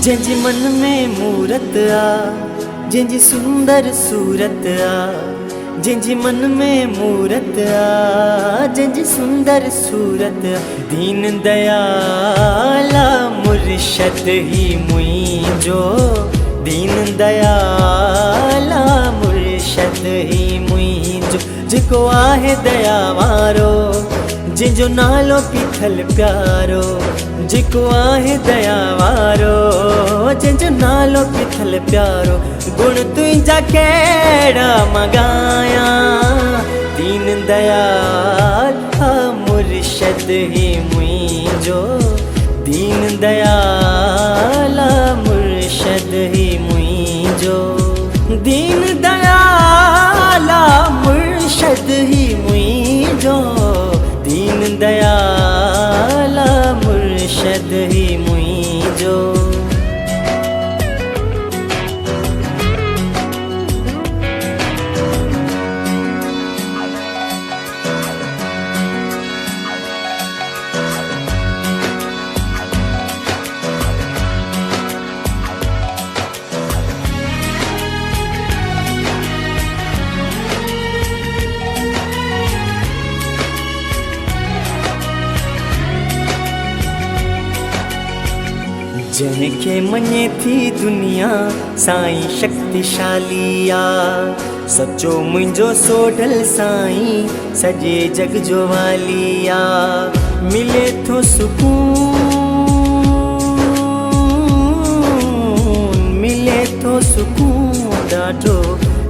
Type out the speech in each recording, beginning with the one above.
जंहिंजे मन में मूरत आ, जंहिंजी सुंदर सूरत आ, जंहिंजे मन में मूरत आ, जंहिंजी सुंदर सूरत आ। दीन दयाला मुर्शद ही मुंहिंजो, दीन दयाला मुर्शद ही मुंहिंजो। जेको आहे दया वारो, जंहिंजो नालो पीथल प्यारो, जेको आहे दया वारो, जंहिंजो नालो पीथल प्यारो। गुण तुंहिंजा कहिड़ा मगाया, दीन दयाल मुर्शद ही मुंहिंजो, दीन दयाल मुर्शद ही मुंहिंजो, दीन दयाल मुर्शद ही मुंहिंजो, दीन दयाल मुर्शद ही मुंहिंजो। जंहिंखे मञे थी दुनिया साईं शक्तिशाली आ, सचो मुंहिंजो सोढल साईं सॼे जग जो वाली आ। मिले थो सुकून, मिले थो सुकून ॾाढो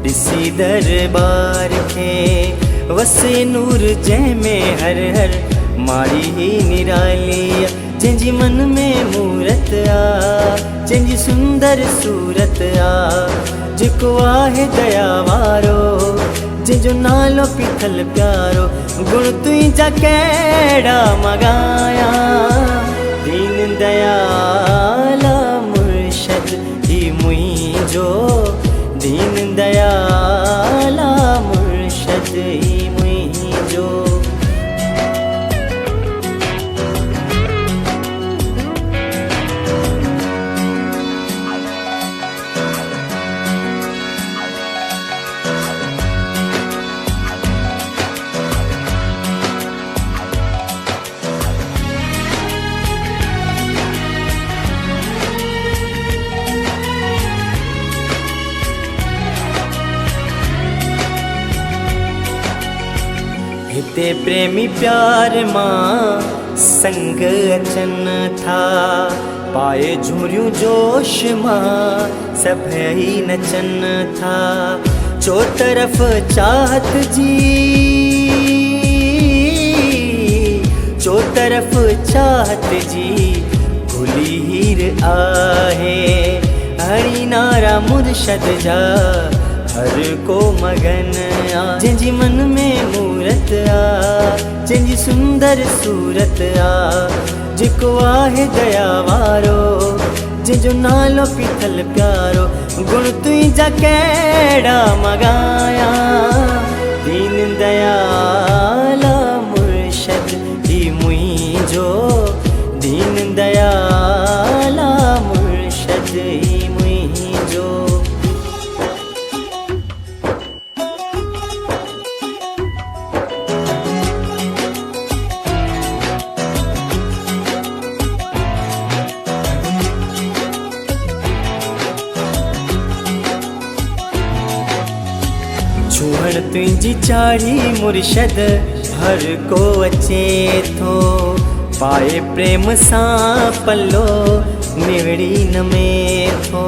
ॾिसी दरबार खे। वसे नूर जंहिंमें हर हर माड़ी ही निराली आ। जंहिंजी मन में मूरत आ, जंहिंजी सुंदर सूरत आ, जेको आहे दया वारो, जंहिंजो नालो पीथल प्यारो। गुण तुंहिंजा कहिड़ा मगाया, दीन दयाल मुर्शद ही मुंहिंजो, दीन दयाल मुर्शद ही मुंहिंजो। हिते प्रेमी प्यार मां संग अचन था, पाए झुरियूं जोश मां सभई नचन था। चो तरफ़ चाहत जी, चो तरफ़ चाहत जी खुली हीर आहे। हणी नारा मुर्शद जा हर को मगन आ। जंहिंजी मन में मूरत आ, जंहिंजी सुंदर सूरत आ, जेको आहे दया वारो, जंहिंजो नालो पीथल प्यारो। गुण तुंहिंजा कहिड़ा मगाया, दीन दयाल मुर्शद ही मुंहिंजो, दीन दयाल मुर्शद ही मुंहिंजो। छुअण तुंहिंजी चाढ़ी मुर्शद हर को अचे थो। पाए प्रेम सां पल्लो निवड़ी न में थो।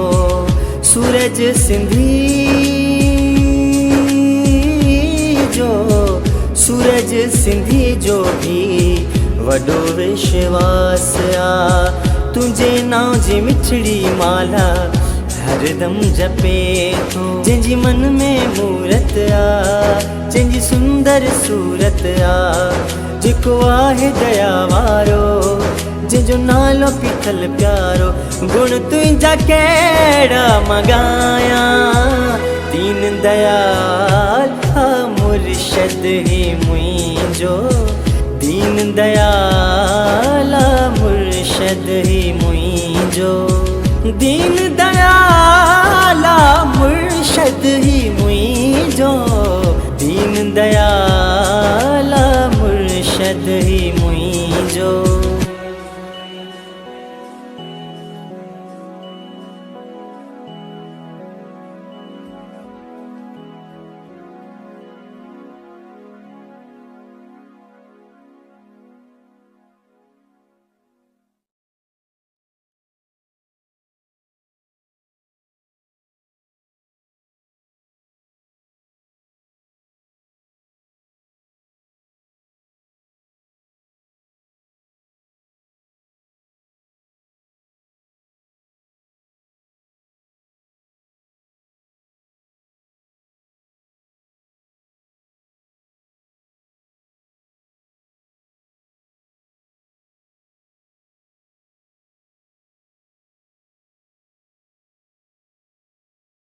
सूरज सिंधी जो, सूरज सिंधी जो भी वॾो विश्वास आ। तुंहिंजे नाव जी मिठड़ी माला हरदम जपे थो। जंहिंजी मन में मूरत आ, जंहिंजी सुंदर सूरत आ, जेको आहे दया वारो, जंहिंजो नालो पीथल प्यारो। गुण तुंहिंजा कहिड़ा मगाया, दीन दयाल मुर्शद ही मुंहिंजो, दीन दयाल मुर्शद ही मुंहिंजो। दीन दयाला मुर्शद ही मुइंजो, दीन दयाला मुर्शद ही मुइंजो।